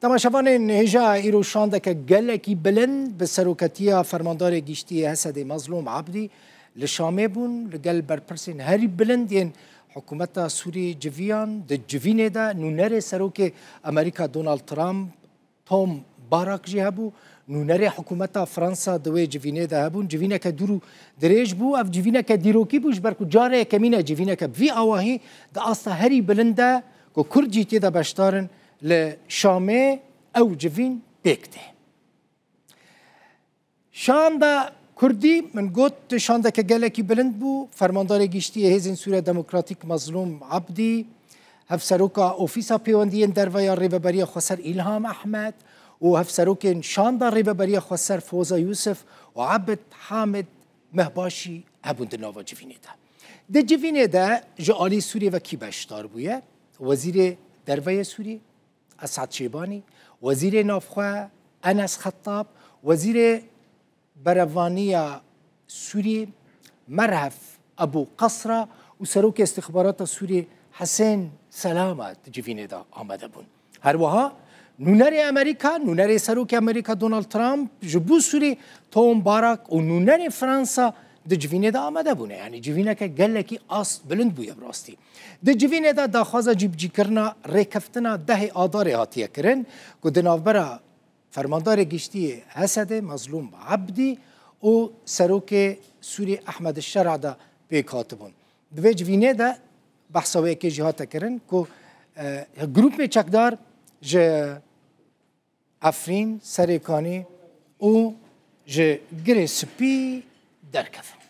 تماشاوان هجا ایرو شاندک گلکی بلند به سروکتیا فرماندار گیشتی حسد مظلوم عبدی لشامه بون لگل برپرسین هری بلند ین حکومت سوری جویان د جوینه دا نونر سروک امریکا دونالد ترامپ توم باراک جی هبو نونر حکومت فرانسا دوی جوینه دا هبون جوینه که درو دریج بو اف جوینه که دیروکی بوش برکو جاره کمینه جوینه که وی آواهی دا آستا هری بلنده که کردجی تیدا بشتارن لشامه او جوین بیکته شام دا کردی من گوت شانده که گلکی بلند بو فرماندار گیشتی هیزن سوریه دموکراتیک مظلوم عبدی هفسروکا اوفیسا پیوندین درویا ریببری خسر ایلهام احمد و هفسروکین شانده ریببری خسر فوزا یوسف و عبد حامد مهباشی هبوند ناوا جوینه ده ده جوینه ده جعالی سوریه و کی بشتار بویه وزیر درویا سوریه اسعد شیبانی وزیر نافخواه انس خطاب وزیر بروانية سوري مرهف أبو قصرة وسروك استخبارات سوري حسين سلامة تجيفين دا آمده بون هروها نونر أمريكا نونر سروك أمريكا دونالد ترامب جبو سوري توم باراك ونونر فرنسا دجوینه دا آمده بونه یعنی جوینه که گلکی آست بلند بویه براستی دجوینه دا داخوازا جیب کرنا ریکفتنا ده آدار هاتیه کرن که دنافبرا فرماندار گشتی حسد مظلوم عبدی و سروک سوری احمد الشرع دا بیکاتبون دوی جوینه دا بحثاوه که جهات کرن که گروپ می چکدار جه افرین سریکانی و جه گره سپی درکفن